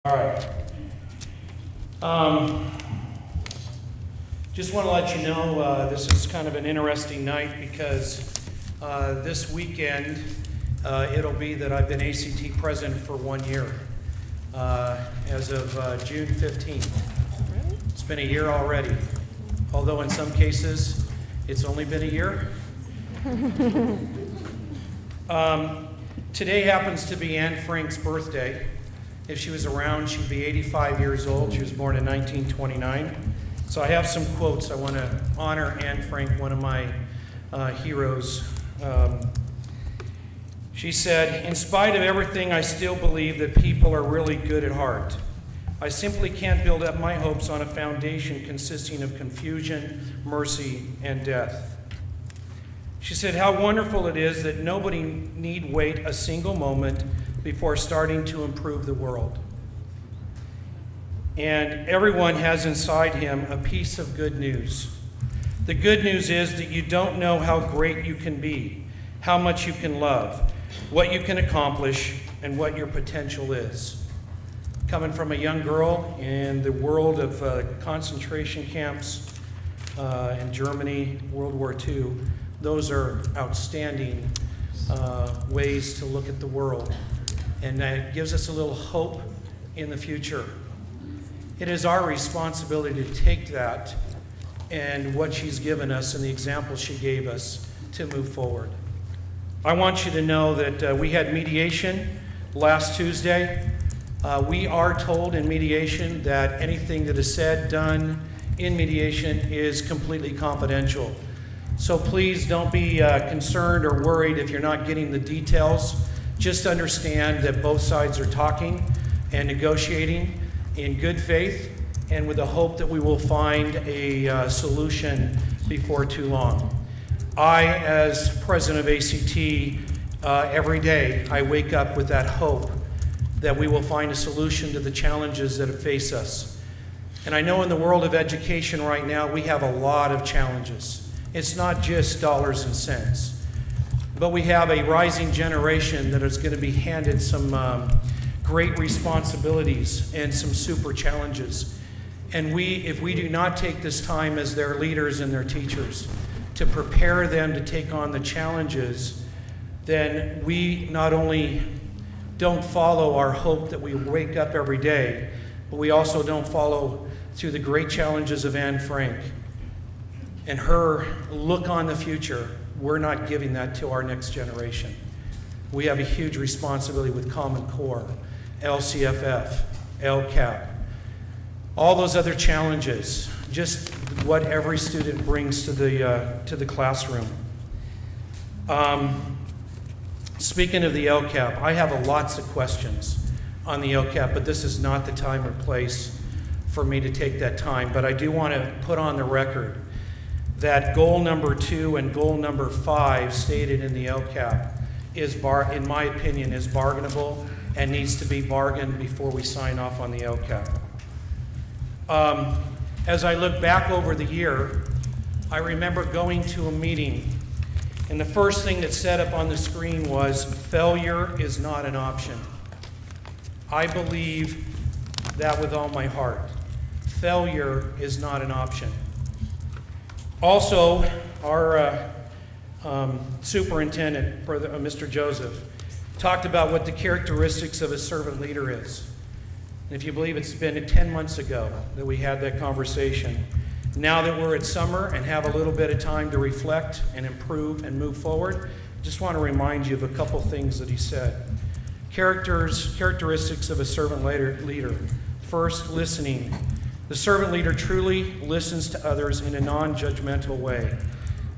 All right. Just want to let you know this is kind of an interesting night because this weekend it'll be that I've been ACT president for 1 year as of June 15th. It's been a year already, although in some cases it's only been a year. Today happens to be Anne Frank's birthday. If she was around, she'd be 85 years old. She was born in 1929. So I have some quotes. I want to honor Anne Frank, one of my heroes. She said, "In spite of everything, I still believe that people are really good at heart. I simply can't build up my hopes on a foundation consisting of confusion, mercy, and death." She said, "How wonderful it is that nobody need wait a single moment before starting to improve the world. And everyone has inside him a piece of good news. The good news is that you don't know how great you can be, how much you can love, what you can accomplish, and what your potential is." Coming from a young girl in the world of concentration camps in Germany, World War II, those are outstanding ways to look at the world. And that gives us a little hope in the future. It is our responsibility to take that and what she's given us and the example she gave us to move forward. I want you to know that we had mediation last Tuesday. We are told in mediation that anything that is said, done in mediation is completely confidential. So please don't be concerned or worried if you're not getting the details. Just understand that both sides are talking and negotiating in good faith and with the hope that we will find a solution before too long. I, as president of ACT, every day I wake up with that hope that we will find a solution to the challenges that face us. And I know in the world of education right now we have a lot of challenges. It's not just dollars and cents. But we have a rising generation that is going to be handed some great responsibilities and some super challenges. And if we do not take this time as their leaders and their teachers to prepare them to take on the challenges, then we not only don't follow our hope that we wake up every day, but we also don't follow through the great challenges of Anne Frank and her look on the future. We're not giving that to our next generation. We have a huge responsibility with Common Core, LCFF, LCAP, all those other challenges, just what every student brings to the classroom. Speaking of the LCAP, I have lots of questions on the LCAP, but this is not the time or place for me to take that time. But I do want to put on the record that goal number 2 and goal number 5 stated in the LCAP is, in my opinion, is bargainable and needs to be bargained before we sign off on the LCAP. As I look back over the year, I remember going to a meeting, and the first thing that said up on the screen was, "Failure is not an option." I believe that with all my heart. Failure is not an option. Also, our superintendent, Mr. Joseph, talked about what the characteristics of a servant leader is. And if you believe, it's been 10 months ago that we had that conversation. Now that we're at summer and have a little bit of time to reflect and improve and move forward, I just want to remind you of a couple things that he said. Characteristics of a servant leader. First, listening. The servant leader truly listens to others in a non-judgmental way.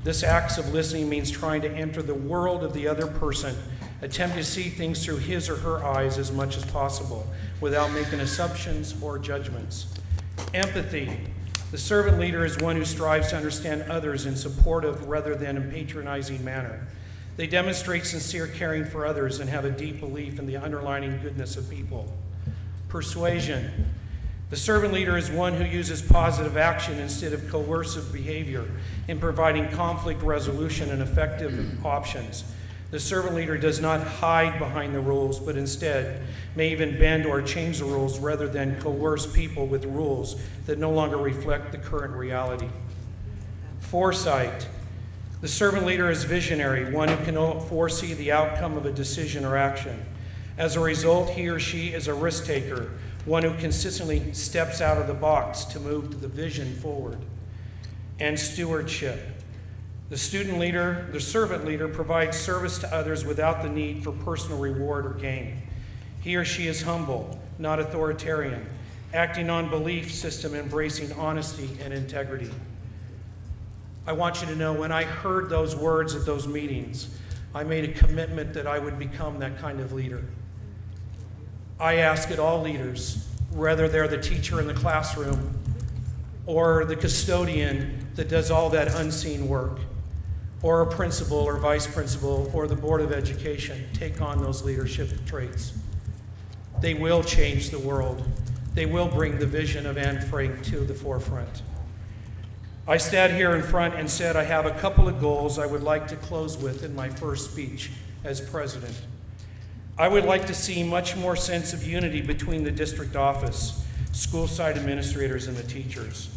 This act of listening means trying to enter the world of the other person, attempting to see things through his or her eyes as much as possible, without making assumptions or judgments. Empathy. The servant leader is one who strives to understand others in supportive rather than in patronizing manner. They demonstrate sincere caring for others and have a deep belief in the underlying goodness of people. Persuasion. The servant leader is one who uses positive action instead of coercive behavior in providing conflict resolution and effective options. The servant leader does not hide behind the rules, but instead may even bend or change the rules rather than coerce people with rules that no longer reflect the current reality. Foresight. The servant leader is visionary, one who can foresee the outcome of a decision or action. As a result, he or she is a risk taker, one who consistently steps out of the box to move the vision forward. And stewardship. The servant leader provides service to others without the need for personal reward or gain. He or she is humble, not authoritarian, acting on belief system, embracing honesty and integrity. I want you to know, when I heard those words at those meetings, I made a commitment that I would become that kind of leader. I ask it all leaders, whether they're the teacher in the classroom or the custodian that does all that unseen work, or a principal or vice principal or the Board of Education, take on those leadership traits. They will change the world. They will bring the vision of Anne Frank to the forefront. I sat here in front and said I have a couple of goals I would like to close with in my first speech as president. I would like to see much more sense of unity between the district office, school site administrators, and the teachers.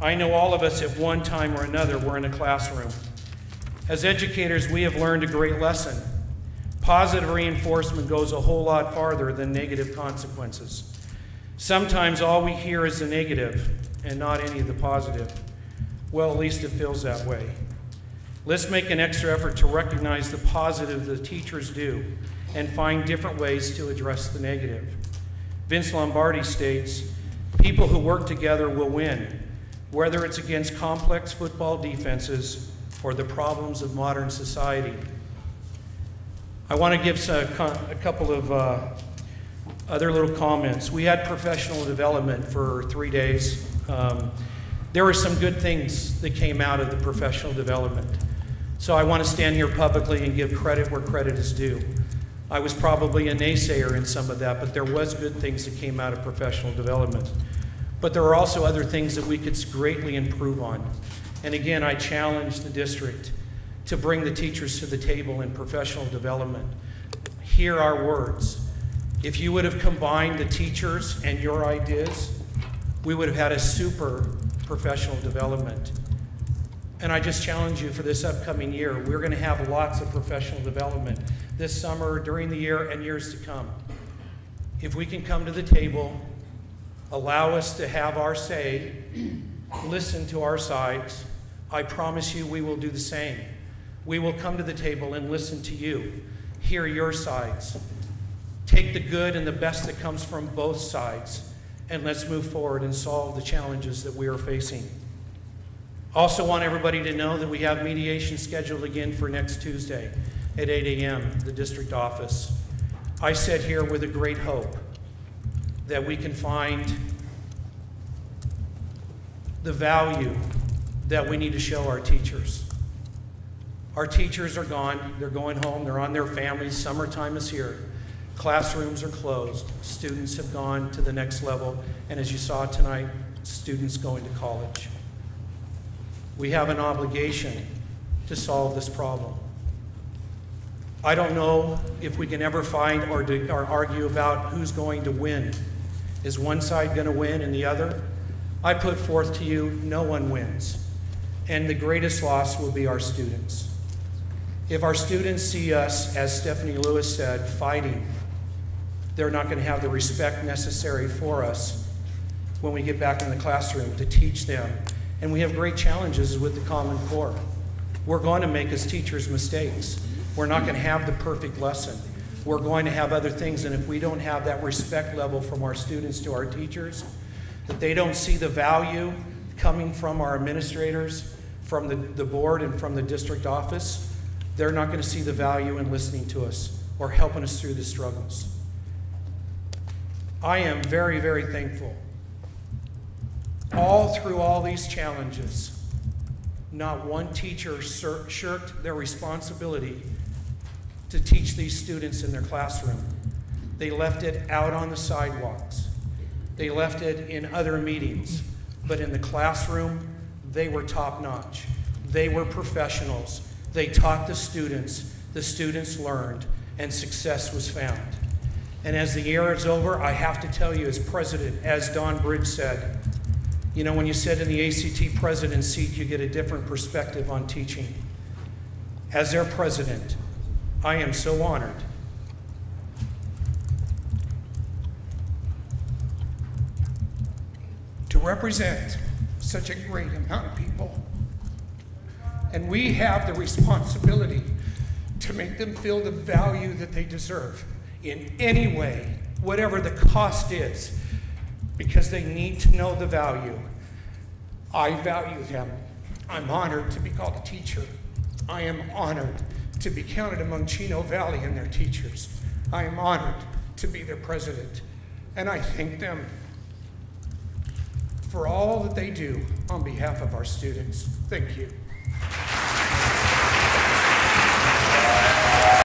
I know all of us at one time or another were in a classroom. As educators, we have learned a great lesson. Positive reinforcement goes a whole lot farther than negative consequences. Sometimes all we hear is the negative and not any of the positive. Well, at least it feels that way. Let's make an extra effort to recognize the positive the teachers do and find different ways to address the negative. Vince Lombardi states, "People who work together will win, whether it's against complex football defenses or the problems of modern society." I want to give a couple of other little comments. We had professional development for 3 days. There were some good things that came out of the professional development. So I want to stand here publicly and give credit where credit is due. I was probably a naysayer in some of that, but there was good things that came out of professional development. But there are also other things that we could greatly improve on. And again, I challenge the district to bring the teachers to the table in professional development. Hear our words. If you would have combined the teachers and your ideas, we would have had a super professional development. And I just challenge you for this upcoming year. We're going to have lots of professional development this summer, during the year, and years to come. If we can come to the table, allow us to have our say, listen to our sides, I promise you we will do the same. We will come to the table and listen to you, hear your sides, take the good and the best that comes from both sides, and let's move forward and solve the challenges that we are facing. Also want everybody to know that we have mediation scheduled again for next Tuesday at 8 a.m., the district office. I sit here with a great hope that we can find the value that we need to show our teachers. Our teachers are gone, they're going home, they're on their families, summertime is here. Classrooms are closed, students have gone to the next level, and as you saw tonight, students going to college. We have an obligation to solve this problem. I don't know if we can ever find or argue about who's going to win. Is one side going to win and the other? I put forth to you, no one wins. And the greatest loss will be our students. If our students see us, as Stephanie Lewis said, fighting, they're not going to have the respect necessary for us when we get back in the classroom to teach them. And we have great challenges with the Common Core. We're going to make, as teachers, mistakes. We're not going to have the perfect lesson. We're going to have other things, and if we don't have that respect level from our students to our teachers, that they don't see the value coming from our administrators, from the board, and from the district office, they're not going to see the value in listening to us or helping us through the struggles. I am very, very thankful. All through all these challenges, not one teacher shirked their responsibility to teach these students in their classroom. They left it out on the sidewalks. They left it in other meetings. But in the classroom, they were top-notch. They were professionals. They taught the students. the students learned, and success was found. And as the year is over, I have to tell you as president, as Don Bridge said, you know, when you sit in the ACT president seat, you get a different perspective on teaching. As their president, I am so honored to represent such a great amount of people. And we have the responsibility to make them feel the value that they deserve in any way, whatever the cost is, because they need to know the value. I value them. I'm honored to be called a teacher. I am honored to be counted among Chino Valley and their teachers. I am honored to be their president. And I thank them for all that they do on behalf of our students. Thank you.